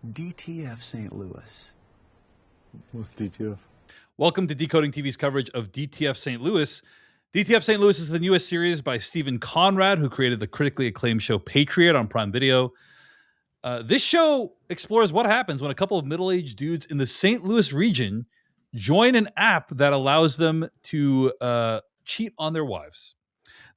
DTF St. Louis. What's DTF? Welcome to Decoding TV's coverage of DTF St. Louis. DTF St. Louis is the newest series by Stephen Conrad, who created the critically acclaimed show Patriot on Prime Video. This show explores what happens when a couple of middle-aged dudes in the St. Louis region join an app that allows them to cheat on their wives.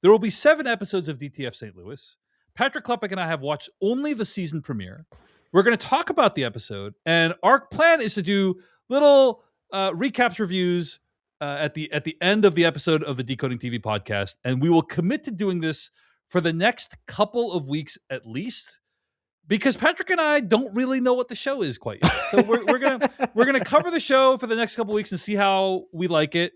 There will be 7 episodes of DTF St. Louis. Patrick Klepek and I have watched only the season premiere. We're going to talk about the episode, and our plan is to do little recaps, reviews at the end of the episode of the Decoding TV podcast, and we will commit to doing this for the next couple of weeks at least, because Patrick and I don't really know what the show is quite yet. So we're gonna cover the show for the next couple of weeks and see how we like it.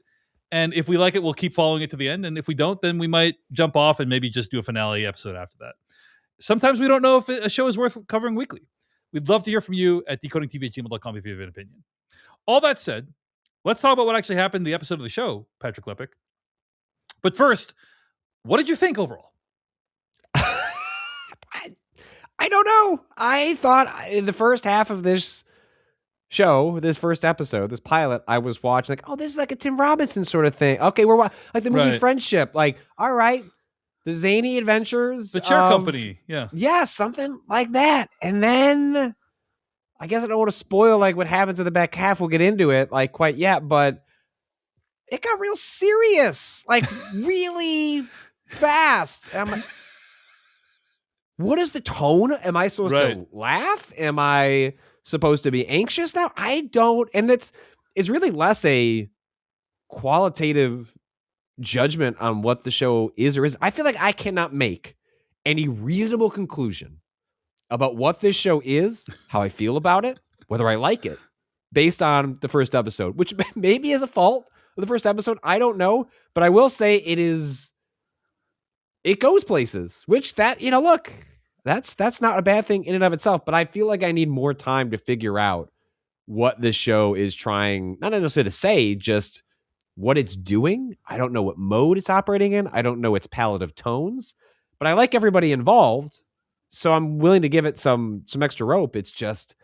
And if we like it, we'll keep following it to the end. And if we don't, then we might jump off and maybe just do a finale episode after that. Sometimes we don't know if a show is worth covering weekly. We'd love to hear from you at decodingtv@gmail.com if you have an opinion. All that said, let's talk about what actually happened in the episode of the show, Patrick Klepek. But first, what did you think overall? I don't know. I thought in the first half of this show, this first episode, this pilot, I was watching like, oh, this is like a Tim Robinson sort of thing. Okay, we're like the movie Right. Friendship. Like, all right, the zany adventures, The Chair Company, yeah. yeah, something like that. And then I guess I don't want to spoil like what happens in the back half. We'll get into it like quite yet, but it got real serious, like really fast. And I'm like, what is the tone? Am I supposed to laugh? Am I supposed to be anxious now? I don't. And it's really less a qualitative judgment on what the show is or isn't. I feel like I cannot make any reasonable conclusion about what this show is, how I feel about it, whether I like it, based on the first episode, which maybe is a fault of the first episode. I don't know. But I will say it goes places, which that, look, that's not a bad thing in and of itself, but I feel like I need more time to figure out what this show is trying, not necessarily to say, just what it's doing. I don't know what mode it's operating in. I don't know its palette of tones, but I like everybody involved, so I'm willing to give it some extra rope. It's just,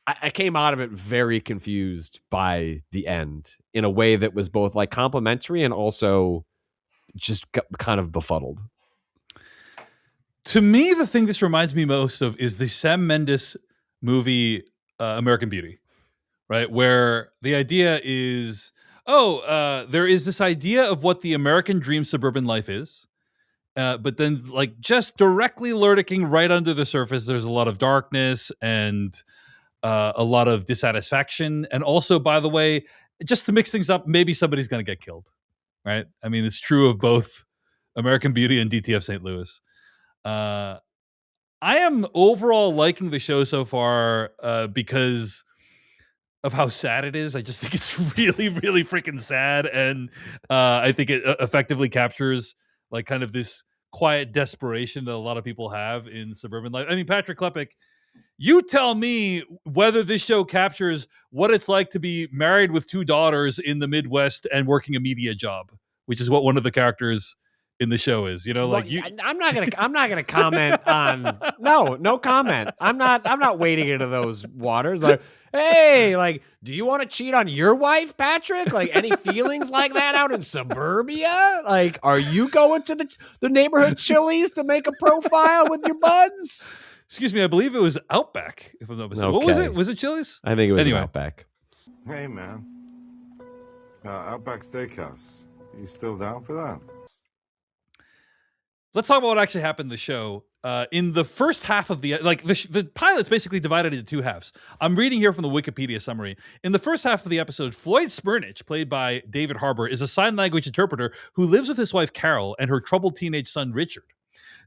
I came out of it very confused by the end in a way that was both like complimentary and also just kind of befuddled. To me, the thing this reminds me most of is the Sam Mendes movie American Beauty, right? Where the idea is, there is this idea of what the American dream suburban life is, but then like just directly lurking right under the surface, there's a lot of darkness and a lot of dissatisfaction. And also, by the way, just to mix things up, maybe somebody's going to get killed, right? I mean, it's true of both American Beauty and DTF St. Louis. I am overall liking the show so far because of how sad it is. I just think it's really, really freaking sad, and I think it effectively captures like kind of this quiet desperation that a lot of people have in suburban life. I mean, Patrick Klepek, you tell me whether this show captures what it's like to be married with 2 daughters in the Midwest and working a media job, which is what one of the characters in the show is, like you. I'm not gonna comment on no comment. I'm not wading into those waters. Like, hey, like, do you want to cheat on your wife, Patrick? Like, any feelings like that out in suburbia? Like, are you going to the neighborhood Chili's to make a profile with your buds? Excuse me, I believe it was Outback, if I'm not mistaken. Okay. What was it? Was it Chili's? I think it was Anyway. Outback. Hey, man. Outback Steakhouse. You still down for that? Let's talk about what actually happened in the show. In the first half of the pilot's basically divided into 2 halves. I'm reading here from the Wikipedia summary. In the first half of the episode, Floyd Spurnich, played by David Harbour, is a sign language interpreter who lives with his wife Carol and her troubled teenage son Richard.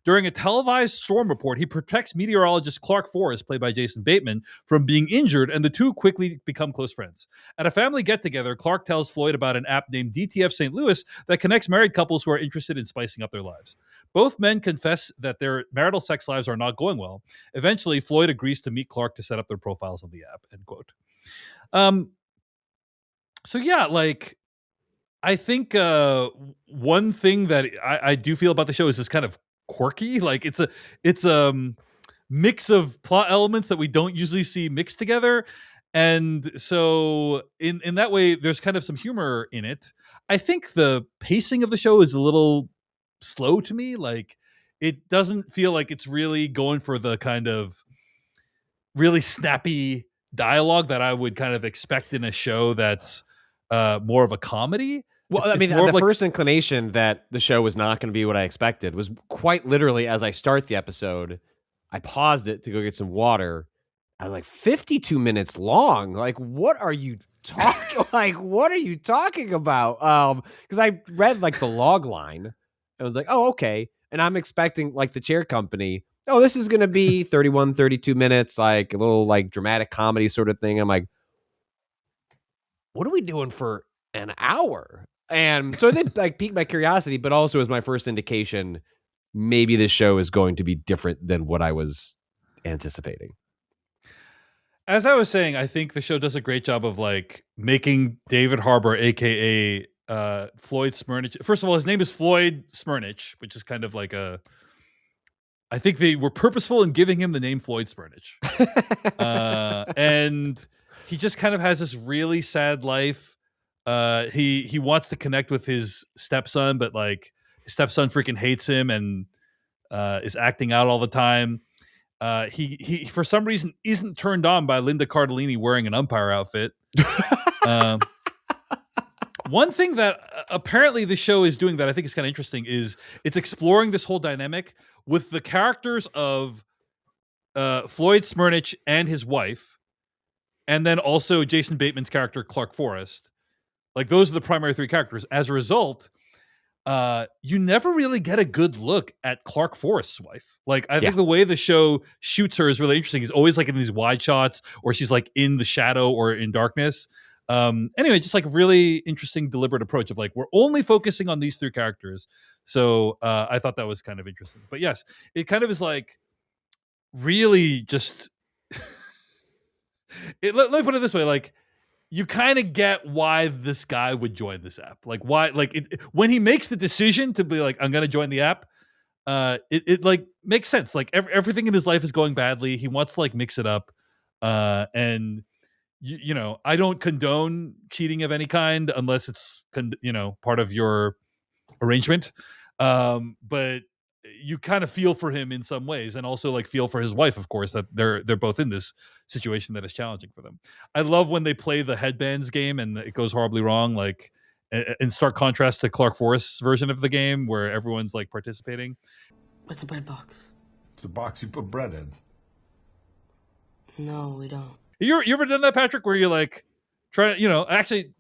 During a televised storm report, he protects meteorologist Clark Forrest, played by Jason Bateman, from being injured, and the two quickly become close friends. At a family get-together, Clark tells Floyd about an app named DTF St. Louis that connects married couples who are interested in spicing up their lives. Both men confess that their marital sex lives are not going well. Eventually, Floyd agrees to meet Clark to set up their profiles on the app, end quote. So yeah, like, I think one thing that I do feel about the show is this kind of quirky. Like it's mix of plot elements that we don't usually see mixed together. And so in that way, there's kind of some humor in it. I think the pacing of the show is a little slow to me. Like, it doesn't feel like it's really going for the kind of really snappy dialogue that I would kind of expect in a show that's more of a comedy. Well, It's I mean, more the of like, first inclination that the show was not going to be what I expected was quite literally as I start the episode, I paused it to go get some water. I was like 52 minutes long. Like, what are you talking? Like, what are you talking about? Because I read like the log line and I was like, oh, okay. And I'm expecting like the chair company. Oh, this is going to be 31, 32 minutes, like a little like dramatic comedy sort of thing. I'm like, what are we doing for an hour? And so it did like pique my curiosity, but also as my first indication, maybe this show is going to be different than what I was anticipating. as I was saying, I think the show does a great job of like making David Harbour, aka Floyd Smyrnich. First of all, his name is Floyd Smyrnich, which is kind of like a. I think they were purposeful in giving him the name Floyd Smyrnich, and he just kind of has this really sad life. He wants to connect with his stepson, but like his stepson freaking hates him and is acting out all the time. He for some reason isn't turned on by Linda Cardellini wearing an umpire outfit. One thing that apparently the show is doing that I think is kind of interesting is it's exploring this whole dynamic with the characters of Floyd Smyrnich and his wife, and then also Jason Bateman's character Clark Forrest. Like, those are the primary three characters. As a result, you never really get a good look at Clark Forrest's wife. Like, I think the way the show shoots her is really interesting. He's always like in these wide shots, or she's like in the shadow or in darkness. Anyway, just like really interesting, deliberate approach of like, we're only focusing on these three characters. So I thought that was kind of interesting. But yes, it kind of is like really just. Let me put it this way: like, you kind of get why this guy would join this app. Like, why, like, when he makes the decision to be like, I'm going to join the app, it like makes sense. Like, everything in his life is going badly. He wants to like mix it up. And you know, I don't condone cheating of any kind unless it's, part of your arrangement. But you kind of feel for him in some ways, and also like feel for his wife, of course, that they're both in this situation that is challenging for them. I love when they play the headbands game and it goes horribly wrong, like in stark contrast to Clark Forrest's version of the game where everyone's like participating. What's the bread box? It's a box you put bread in. No, we don't. You ever done that, Patrick, where you're like trying to, actually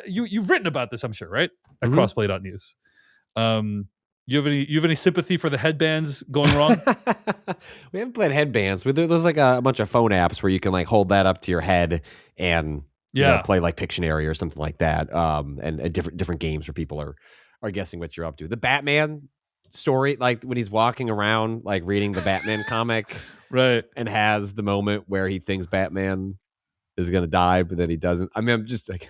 you've written about this, I'm sure, right? At crossplay.news. You have any sympathy for the headbands going wrong? We haven't played headbands. There's like a bunch of phone apps where you can like hold that up to your head and play like Pictionary or something like that. And different games where people are guessing what you're up to. The Batman story, like when he's walking around like reading the Batman comic, right, and has the moment where he thinks Batman is gonna die, but then he doesn't. I mean, I'm just like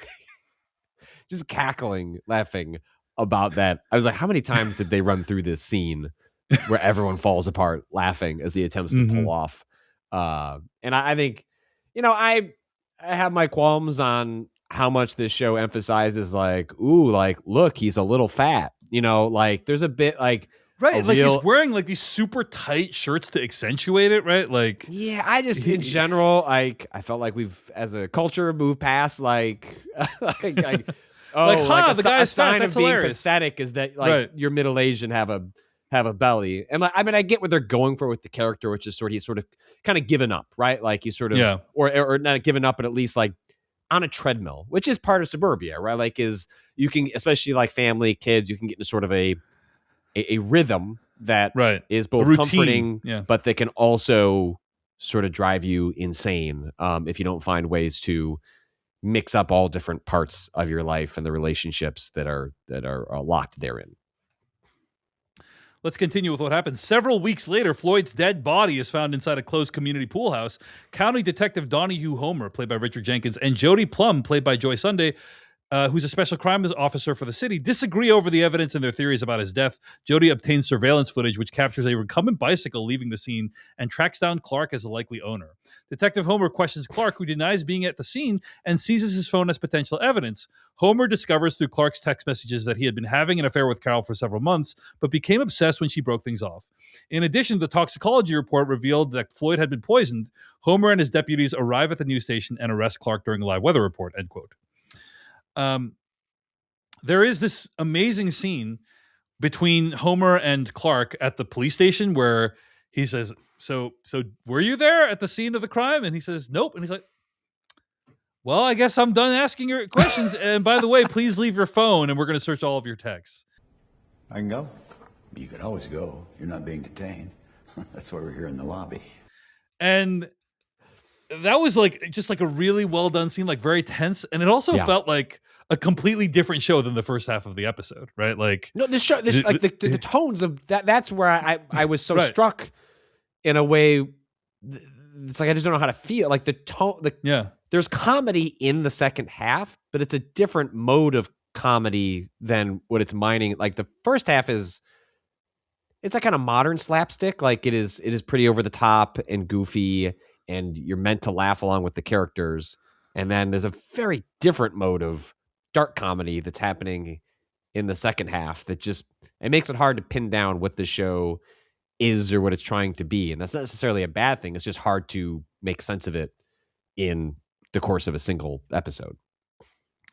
just cackling, laughing about that. I was like, how many times did they run through this scene where everyone falls apart laughing as he attempts to pull off? And I think, I have my qualms on how much this show emphasizes like, ooh, like, look, he's a little fat, like there's a bit like, right, like he's wearing like these super tight shirts to accentuate it, right? Like, yeah, I just in general, like, I felt like we've as a culture moved past like the guy's sign fat, that's of being hilarious. pathetic is that like you're middle aged and have a belly. And like, I mean, I get what they're going for with the character, which is he's sort of kind of given up, right? Like he's sort of or not given up, but at least like on a treadmill, which is part of suburbia, right? Like you can, especially like family, kids, you can get into sort of a rhythm that is both comforting, but that can also sort of drive you insane if you don't find ways to mix up all different parts of your life and the relationships that are locked therein. Let's continue with what happens. Several weeks later, Floyd's dead body is found inside a closed community pool house. County Detective Donahue Homer, played by Richard Jenkins, and Jodie Plum, played by Joy Sunday, who's a special crimes officer for the city, disagree over the evidence and their theories about his death. Jody obtains surveillance footage which captures a recumbent bicycle leaving the scene and tracks down Clark as the likely owner. Detective Homer questions Clark, who denies being at the scene and seizes his phone as potential evidence. Homer discovers through Clark's text messages that he had been having an affair with Carol for several months, but became obsessed when she broke things off. In addition, the toxicology report revealed that Floyd had been poisoned. Homer and his deputies arrive at the news station and arrest Clark during a live weather report, end quote. There is this amazing scene between Homer and Clark at the police station where he says, so were you there at the scene of the crime? And he says, nope. And he's like, well, I guess I'm done asking your questions. And by the way, please leave your phone and we're going to search all of your texts. I can go. You could always go. You're not being detained. That's why we're here in the lobby. And that was just a really well done scene, like very tense. And it also felt like a completely different show than the first half of the episode, right? Like, no, the tones of that. That's where I was so struck in a way. It's like I just don't know how to feel. Like the tone. There's comedy in the second half, but it's a different mode of comedy than what it's mining. Like the first half it's like kind of modern slapstick. Like it is pretty over the top and goofy, and you're meant to laugh along with the characters. And then there's a very different mode of dark comedy that's happening in the second half that just, it makes it hard to pin down what the show is or what it's trying to be. And that's not necessarily a bad thing. It's just hard to make sense of it in the course of a single episode.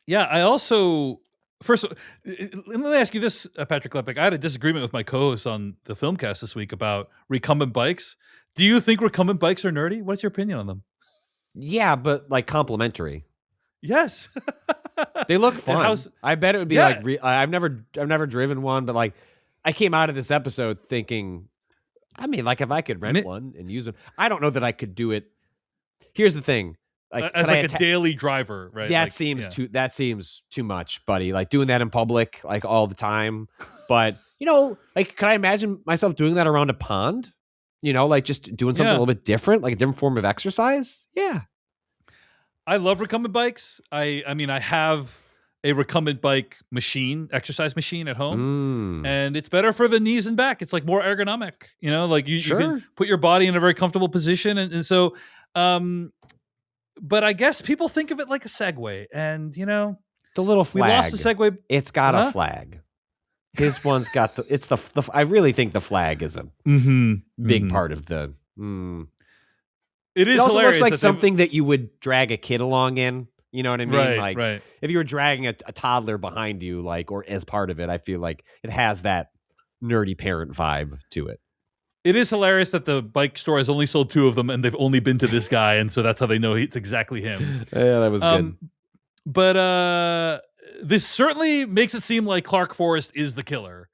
Yeah, I also, first, let me ask you this, Patrick Klepek. I had a disagreement with my co-host on the Filmcast this week about recumbent bikes. Do you think recumbent bikes are nerdy? What's your opinion on them? Yeah, but like complimentary. Yes. They look fun. I bet it would be I've never driven one, but like I came out of this episode thinking, I mean, like if I could rent one and use them, I don't know that I could do it. Here's the thing. Like as like a daily driver, right? That seems too much, buddy. Like doing that in public, like all the time. But like, can I imagine myself doing that around a pond? Like just doing something a little bit different, like a different form of exercise. Yeah. I love recumbent bikes. I mean, I have a recumbent bike exercise machine at home, and it's better for the knees and back. It's like more ergonomic, like you can put your body in a very comfortable position. And so, but I guess people think of it like a Segway, and the little flag. We lost the Segway. It's got a flag. His one's got the I really think the flag is a big part of the. It is also hilarious. Looks like something that you would drag a kid along in. You know what I mean? Right. If you were dragging a toddler behind you, like, or as part of it, I feel like it has that nerdy parent vibe to it. It is hilarious that the bike store has only sold 2 of them, and they've only been to this guy, and so that's how they know it's exactly him. Yeah, that was good. But this certainly makes it seem like Clark Forrest is the killer.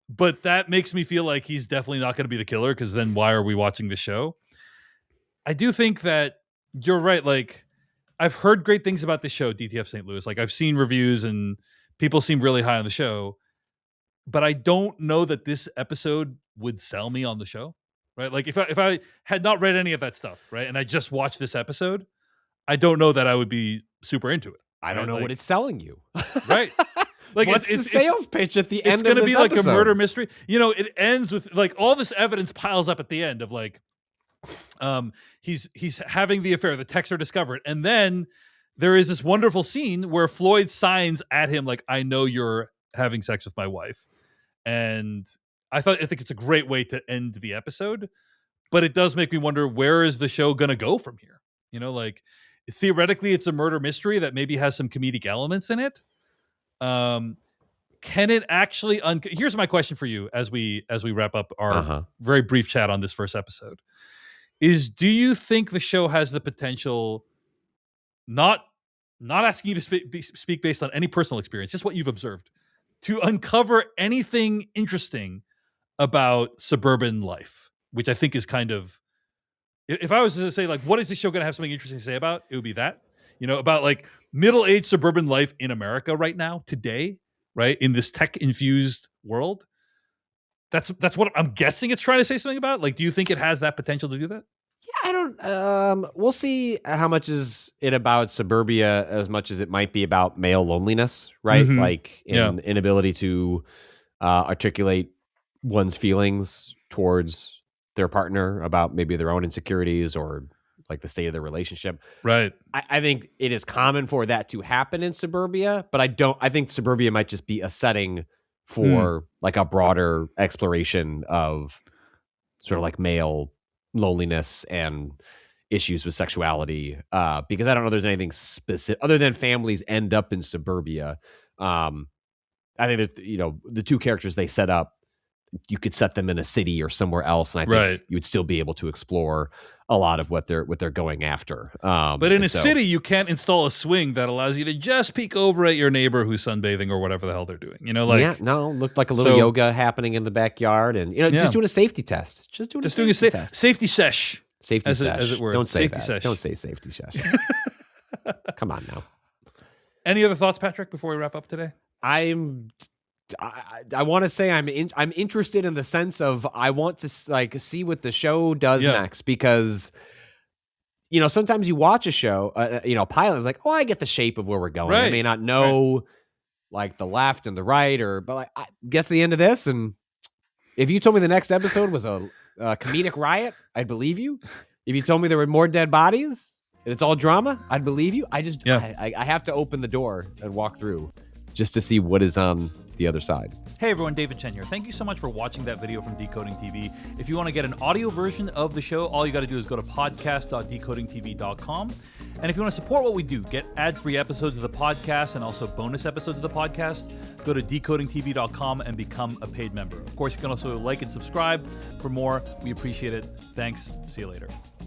But that makes me feel like he's definitely not going to be the killer, because then why are we watching the show? I do think that you're right. Like, I've heard great things about this show, DTF St. Louis. Like, I've seen reviews and people seem really high on the show, but I don't know that this episode would sell me on the show, right? Like, if I had not read any of that stuff, right, and I just watched this episode, I don't know that I would be super into it. I don't know what it's selling you. Right. Like, what's the sales pitch at the end of this episode? It's going to be like a murder mystery. It ends with like all this evidence piles up at the end of like, he's having the affair, the texts are discovered, and then there is this wonderful scene where Floyd signs at him like, I know you're having sex with my wife. And I think it's a great way to end the episode, but it does make me wonder, where is the show gonna go from here? Like, theoretically it's a murder mystery that maybe has some comedic elements in it. Can it actually here's my question for you as we wrap up our very brief chat on this first episode. Do you think the show has the potential, not asking you to speak based on any personal experience, just what you've observed, to uncover anything interesting about suburban life, which I think is kind of, if I was to say, like, what is this show going to have something interesting to say about, it would be that, about like middle-aged suburban life in America right now, today, right, in this tech-infused world. That's what I'm guessing it's trying to say something about. Like, do you think it has that potential to do that? I don't. We'll see how much is it about suburbia as much as it might be about male loneliness, right? Mhm. Like inability to articulate one's feelings towards their partner about maybe their own insecurities or like the state of their relationship. Right. I think it is common for that to happen in suburbia, but I think suburbia might just be a setting for like a broader exploration of sort of like male loneliness and issues with sexuality. Because I don't know there's anything specific other than families end up in suburbia. I think that, the two characters they set up, you could set them in a city or somewhere else, and I think you would still be able to explore a lot of what they're going after. But in a city, you can't install a swing that allows you to just peek over at your neighbor who's sunbathing or whatever the hell they're doing. Looked like a little yoga happening in the backyard, and just doing a safety test. Just doing a safety test. Safety sesh. Safety sesh. As it were. Don't say safety that. Sesh. Don't say safety sesh. Come on now. Any other thoughts, Patrick, before we wrap up today? I want to say I'm interested in the sense of I want to like see what the show does next, because sometimes you watch a show, pilot is like, oh, I get the shape of where we're going. I may not know like the left and the right, but like I get to the end of this, and if you told me the next episode was a comedic riot, I'd believe you. If you told me there were more dead bodies and it's all drama, I'd believe you. I have to open the door and walk through just to see what is on the other side. Hey everyone, David Chen here. Thank you so much for watching that video from Decoding TV. If you want to get an audio version of the show, all you got to do is go to podcast.decodingtv.com. And if you want to support what we do, get ad-free episodes of the podcast and also bonus episodes of the podcast, go to decodingtv.com and become a paid member. Of course, you can also like and subscribe for more. We appreciate it. Thanks. See you later.